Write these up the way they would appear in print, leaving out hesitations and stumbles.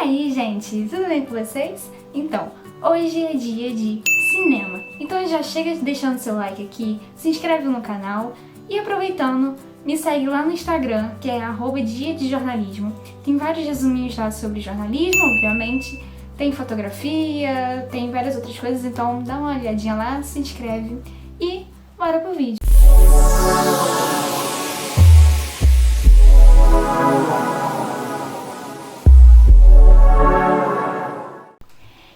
aí, gente? Tudo bem com vocês? Então, hoje é dia de cinema. Então já chega deixando seu like aqui, se inscreve no canal e aproveitando, me segue lá no Instagram, que é @diadejornalismo. Tem vários resuminhos lá sobre jornalismo, obviamente. Tem fotografia, tem várias outras coisas, então dá uma olhadinha lá, se inscreve e bora pro vídeo.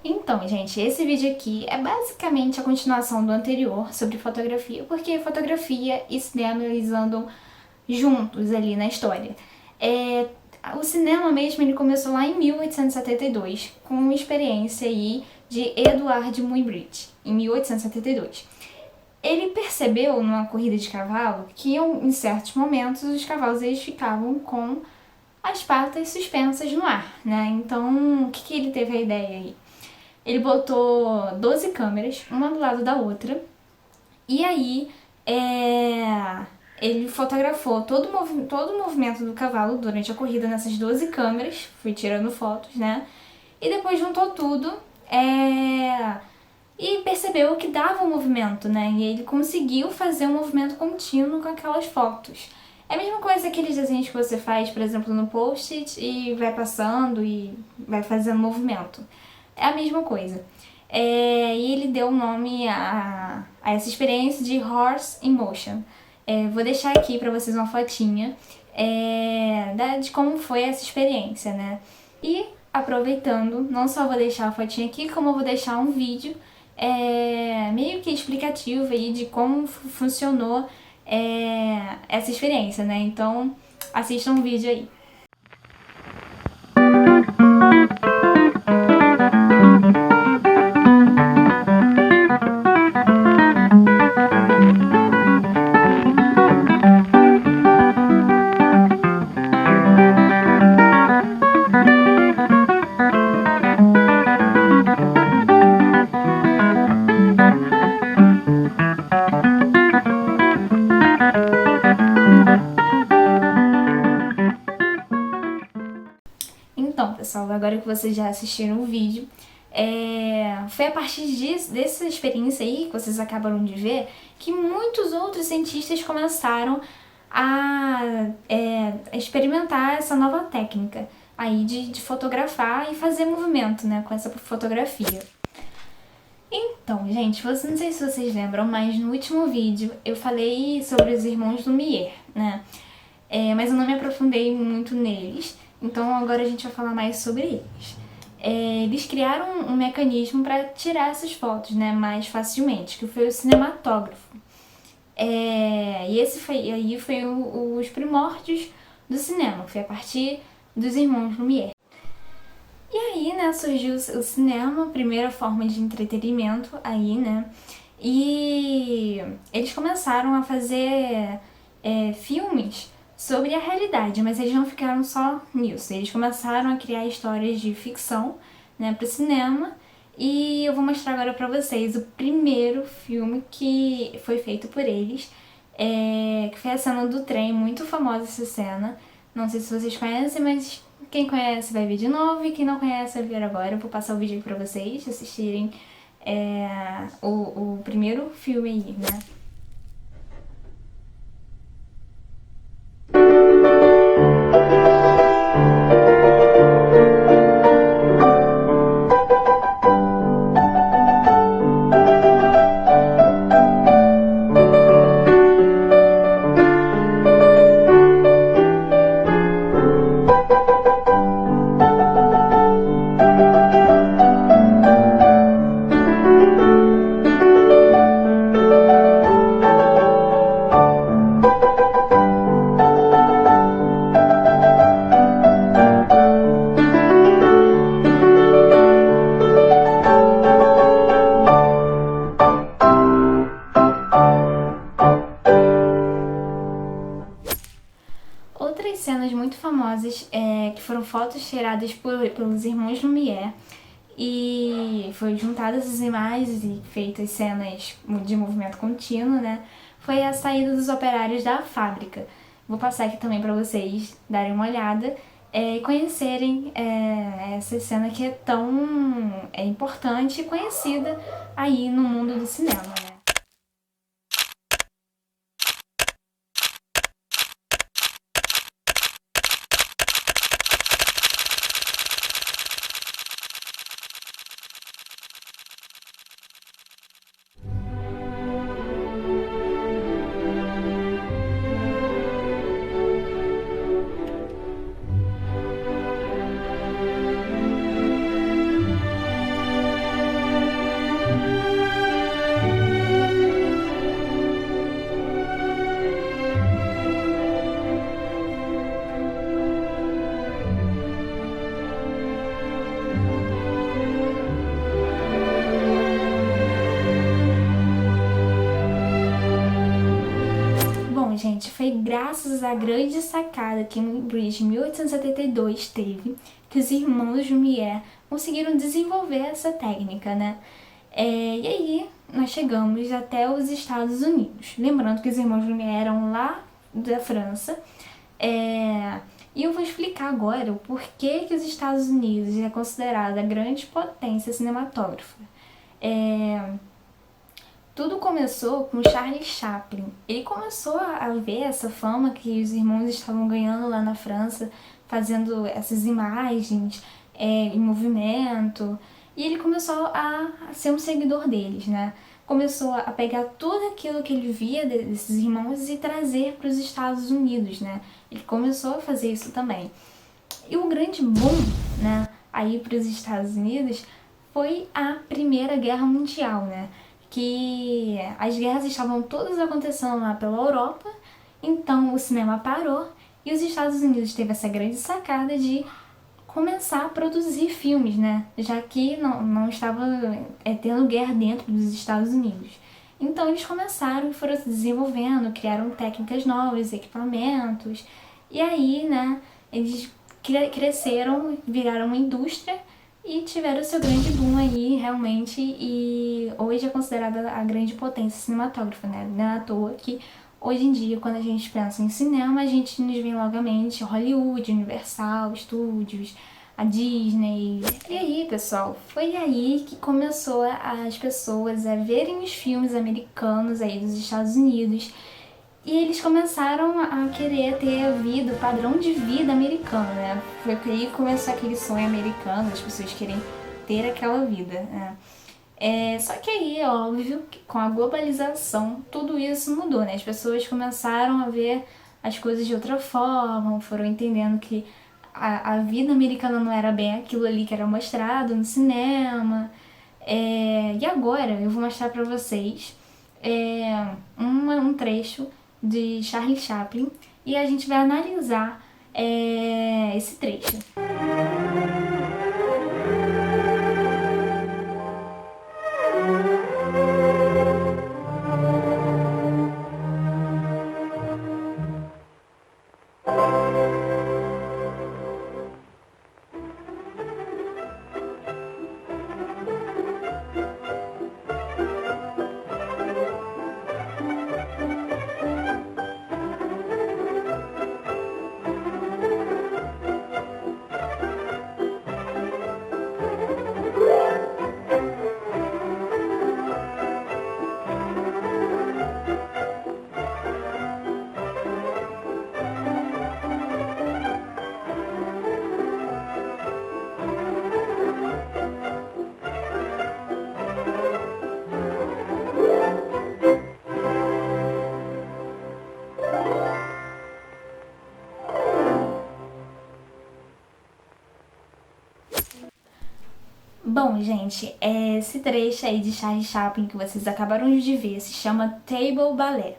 Então, gente, esse vídeo aqui é basicamente a continuação do anterior sobre fotografia, porque fotografia e cinema eles andam juntos ali na história. O cinema mesmo ele começou lá em 1872, com uma experiência aí de Edward Muybridge, em 1872. Ele percebeu numa corrida de cavalo que em certos momentos os cavalos eles ficavam com as patas suspensas no ar, né? Então, o que ele teve a ideia aí? Ele botou 12 câmeras, uma do lado da outra, e aí ele fotografou todo o movimento do cavalo durante a corrida nessas 12 câmeras, foi tirando fotos, né? E depois juntou tudo e percebeu que dava um movimento, né? E ele conseguiu fazer um movimento contínuo com aquelas fotos. É a mesma coisa aqueles desenhos que você faz, por exemplo, no post-it e vai passando e vai fazendo movimento. É a mesma coisa. E ele deu o nome a essa experiência de Horse in Motion. Vou deixar aqui pra vocês uma fotinha de como foi essa experiência, né? E aproveitando, não só vou deixar a fotinha aqui, como eu vou deixar um vídeo meio que explicativo aí de como funcionou essa experiência, né? Então, assistam o vídeo aí. Então, pessoal, agora que vocês já assistiram o vídeo, foi a partir dessa experiência aí, que vocês acabaram de ver, que muitos outros cientistas começaram a experimentar essa nova técnica aí de fotografar e fazer movimento, né, com essa fotografia. Então, gente, não sei se vocês lembram, mas no último vídeo eu falei sobre os irmãos Lumière, né, mas eu não me aprofundei muito neles. Então agora a gente vai falar mais sobre eles. Eles criaram um mecanismo para tirar essas fotos, né, mais facilmente, que foi o cinematógrafo. E esse foi os primórdios do cinema, foi a partir dos irmãos Lumière. E aí, né, surgiu o cinema, a primeira forma de entretenimento aí, né, e eles começaram a fazer filmes sobre a realidade, mas eles não ficaram só nisso. Eles começaram a criar histórias de ficção, né, para o cinema, e eu vou mostrar agora para vocês o primeiro filme que foi feito por eles, que foi a cena do trem, muito famosa essa cena. Não sei se vocês conhecem, mas quem conhece vai ver de novo, e quem não conhece vai ver agora. Eu vou passar o vídeo aqui para vocês assistirem o primeiro filme aí, né. Outras cenas muito famosas que foram fotos tiradas pelos irmãos Lumière, e foi juntadas as imagens e feitas cenas de movimento contínuo, né? Foi a saída dos operários da fábrica. Vou passar aqui também para vocês darem uma olhada. e conhecerem essa cena que é tão importante e conhecida aí no mundo do cinema, né? Bom, gente, foi graças à grande sacada que Cambridge em 1872 teve que os irmãos Lumière conseguiram desenvolver essa técnica, né? E aí nós chegamos até os Estados Unidos. Lembrando que os irmãos Lumière eram lá da França. E eu vou explicar agora o porquê que os Estados Unidos é considerada a grande potência cinematográfica. Tudo começou com Charlie Chaplin. Ele começou a ver essa fama que os irmãos estavam ganhando lá na França, fazendo essas imagens em movimento. E ele começou a ser um seguidor deles, né? Começou a pegar tudo aquilo que ele via desses irmãos e trazer para os Estados Unidos, né? Ele começou a fazer isso também. E o grande boom, né, aí para os Estados Unidos foi a Primeira Guerra Mundial, né? Que as guerras estavam todas acontecendo lá pela Europa, então o cinema parou e os Estados Unidos teve essa grande sacada de começar a produzir filmes, né? Já que não estava tendo guerra dentro dos Estados Unidos. Então eles começaram e foram se desenvolvendo, criaram técnicas novas, equipamentos, e aí, né, eles cresceram, viraram uma indústria e tiveram seu grande boom aí, realmente, e hoje é considerada a grande potência cinematográfica, né? Não é à toa que hoje em dia, quando a gente pensa em cinema, a gente nos vem logo à mente Hollywood, Universal Studios, a Disney. E aí, pessoal, foi aí que começou as pessoas a verem os filmes americanos aí dos Estados Unidos e eles começaram a querer ter a vida, o padrão de vida americano, né? Foi aí que começou aquele sonho americano, as pessoas querem ter aquela vida, né? Só que aí é óbvio que com a globalização tudo isso mudou, né? As pessoas começaram a ver as coisas de outra forma, foram entendendo que a vida americana não era bem aquilo ali que era mostrado no cinema. E agora eu vou mostrar pra vocês um trecho de Charlie Chaplin e a gente vai analisar esse trecho. Bom, gente, esse trecho aí de Charlie Chaplin que vocês acabaram de ver se chama Table Ballet.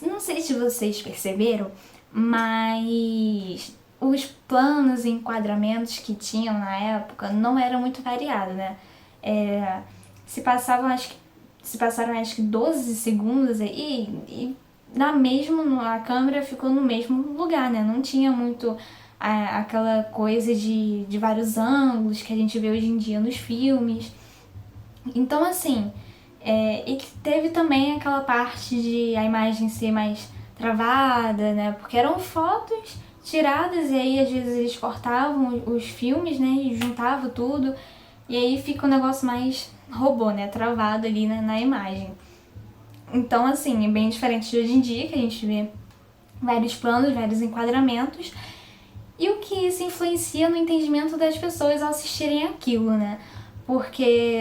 Não sei se vocês perceberam, mas os planos e enquadramentos que tinham na época não eram muito variados, né? Se passaram acho que 12 segundos aí e a câmera ficou no mesmo lugar, né? Não tinha muito aquela coisa de vários ângulos que a gente vê hoje em dia nos filmes. Então, assim, e que teve também aquela parte de a imagem ser mais travada, né? Porque eram fotos tiradas, e aí às vezes eles cortavam os filmes, né, e juntavam tudo, e aí fica um negócio mais robô, né, travado ali na imagem. Então, assim, é bem diferente de hoje em dia, que a gente vê vários planos, vários enquadramentos, e o que isso influencia no entendimento das pessoas ao assistirem aquilo, né? Porque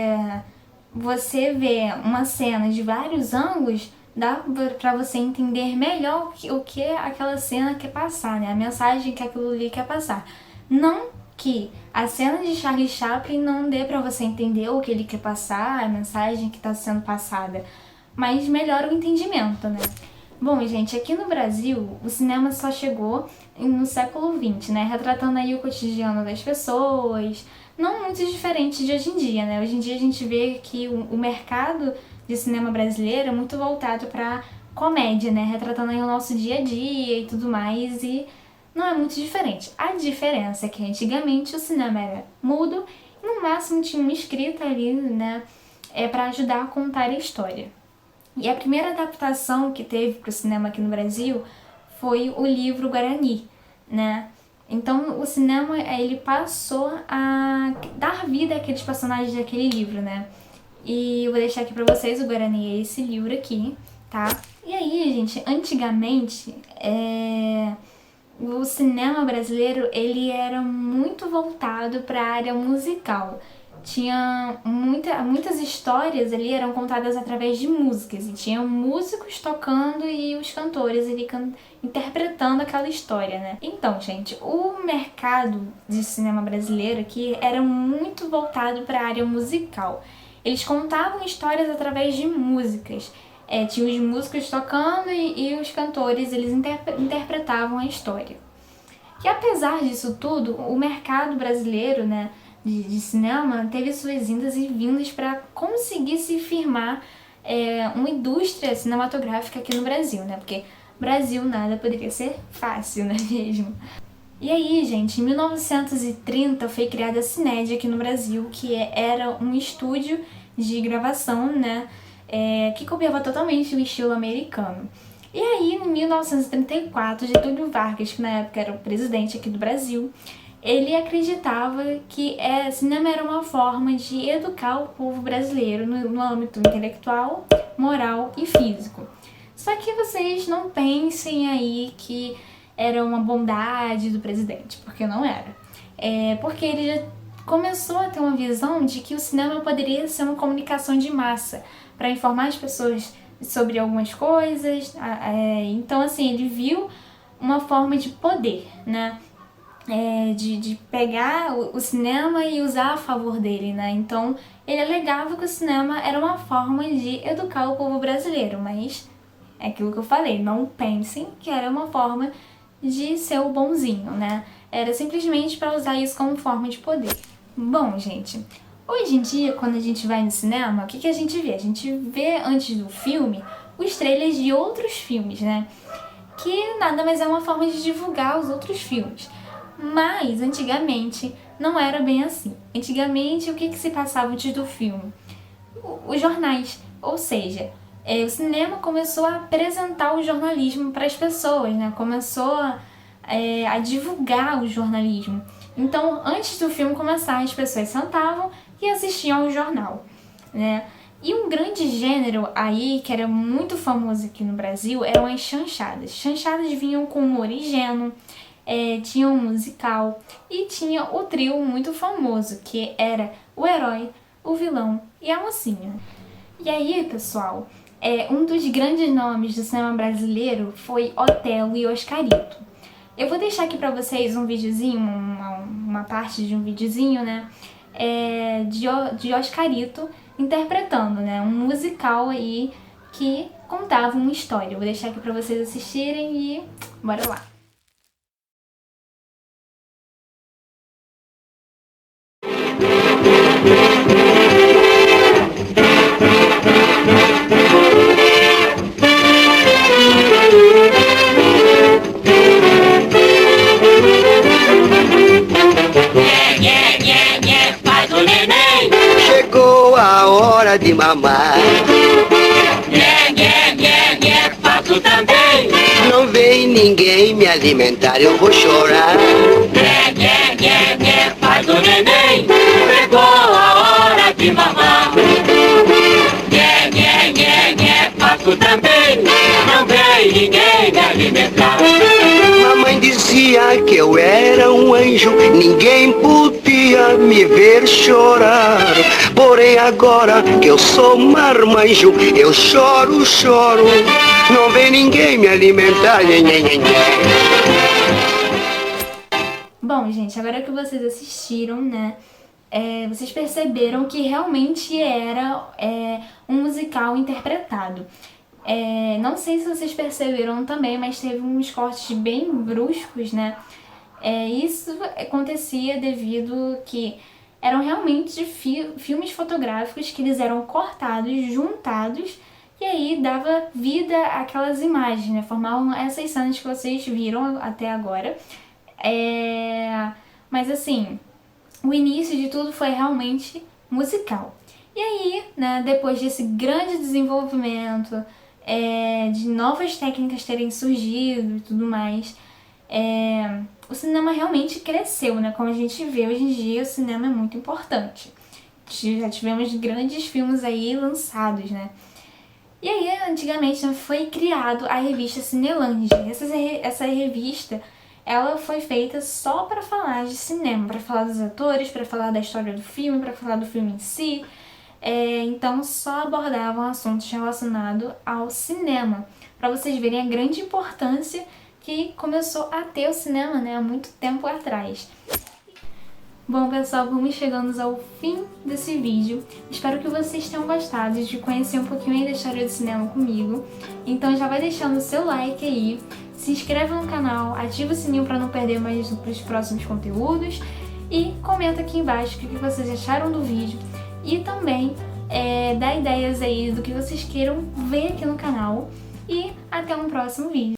você vê uma cena de vários ângulos, dá pra você entender melhor o que aquela cena quer passar, né? A mensagem que aquilo ali quer passar. Não que a cena de Charlie Chaplin não dê pra você entender o que ele quer passar, a mensagem que está sendo passada, mas melhora o entendimento, né? Bom, gente, aqui no Brasil, o cinema só chegou no século XX, né? Retratando aí o cotidiano das pessoas, não muito diferente de hoje em dia, né? Hoje em dia a gente vê que o mercado de cinema brasileiro é muito voltado para comédia, né? Retratando aí o nosso dia a dia e tudo mais, e não é muito diferente. A diferença é que antigamente o cinema era mudo e no máximo tinha uma escrita ali, né? Para ajudar a contar a história. E a primeira adaptação que teve para o cinema aqui no Brasil foi o livro Guarani, né? Então o cinema ele passou a dar vida àqueles personagens daquele livro, né? E eu vou deixar aqui pra vocês, o Guarani é esse livro aqui, tá? E aí, gente, antigamente, o cinema brasileiro, ele era muito voltado para a área musical. Tinha muitas histórias ali eram contadas através de músicas, e tinham músicos tocando e os cantores ali interpretando aquela história, né? Então, gente, o mercado de cinema brasileiro aqui era muito voltado para a área musical. Eles contavam histórias através de músicas. Tinha os músicos tocando e os cantores, eles interpretavam a história. E apesar disso tudo, o mercado brasileiro, né, de cinema teve suas indas e vindas para conseguir se firmar uma indústria cinematográfica aqui no Brasil, né? Porque Brasil nada poderia ser fácil, não é mesmo? E aí, gente, em 1930 foi criada a Cinédia aqui no Brasil, que era um estúdio de gravação, né, que copiava totalmente o estilo americano. E aí, em 1934, Getúlio Vargas, que na época era o presidente aqui do Brasil, ele acreditava que cinema era uma forma de educar o povo brasileiro no âmbito intelectual, moral e físico. Só que vocês não pensem aí que era uma bondade do presidente, porque não era. Porque ele já começou a ter uma visão de que o cinema poderia ser uma comunicação de massa, para informar as pessoas sobre algumas coisas. Então, assim, ele viu uma forma de poder, né? De pegar o cinema e usar a favor dele, né? Então, ele alegava que o cinema era uma forma de educar o povo brasileiro, mas é aquilo que eu falei, não pensem que era uma forma de ser o bonzinho, né? Era simplesmente para usar isso como forma de poder. Bom, gente, hoje em dia, quando a gente vai no cinema, o que a gente vê? A gente vê, antes do filme, os trailers de outros filmes, né? Que nada mais é uma forma de divulgar os outros filmes. Mas, antigamente, não era bem assim. Antigamente, o que se passava antes do filme? Os jornais, ou seja, o cinema começou a apresentar o jornalismo para as pessoas, né? Começou a divulgar o jornalismo. Então, antes do filme começar, as pessoas sentavam e assistiam ao jornal, né? E um grande gênero aí, que era muito famoso aqui no Brasil, eram as chanchadas. Chanchadas vinham com humor ingênuo, tinha um musical e tinha o trio muito famoso, que era o herói, o vilão e a mocinha. E aí, pessoal, um dos grandes nomes do cinema brasileiro foi Otelo e Oscarito. Eu vou deixar aqui pra vocês um videozinho, uma parte de um videozinho, né, de Oscarito interpretando, né, um musical aí que contava uma história. Eu vou deixar aqui pra vocês assistirem e bora lá! Chegou a hora de mamar. Faço também. Não vem ninguém me alimentar, eu vou chorar. Faz o neném, chegou a hora de mamar. Pato também, não vem ninguém me alimentar. Mamãe dizia que eu era um anjo, ninguém podia me ver chorar. Porém agora que eu sou marmanjo, eu choro, choro, não vem ninguém me alimentar. Bom, gente, agora que vocês assistiram, né, vocês perceberam que realmente era um musical interpretado. Não sei se vocês perceberam também, mas teve uns cortes bem bruscos, né? Isso acontecia devido que eram realmente filmes fotográficos que eles eram cortados, juntados, e aí dava vida àquelas imagens, né? Formavam essas cenas que vocês viram até agora. Mas assim, o início de tudo foi realmente musical. E aí, né, depois desse grande desenvolvimento, de novas técnicas terem surgido e tudo mais, o cinema realmente cresceu, né? Como a gente vê hoje em dia, o cinema é muito importante. Já tivemos grandes filmes aí lançados, né? E aí, antigamente, foi criado a revista Cinelândia. Essa revista, ela foi feita só para falar de cinema, para falar dos atores, para falar da história do filme, para falar do filme em si. Então só abordavam assuntos relacionados ao cinema, para vocês verem a grande importância que começou a ter o cinema, né, há muito tempo atrás. Bom, pessoal, vamos chegando ao fim desse vídeo. Espero que vocês tenham gostado de conhecer um pouquinho aí da história do cinema comigo. Então já vai deixando o seu like aí, se inscreve no canal, ativa o sininho para não perder mais os próximos conteúdos e comenta aqui embaixo o que vocês acharam do vídeo e também dá ideias aí do que vocês queiram ver aqui no canal. E até um próximo vídeo.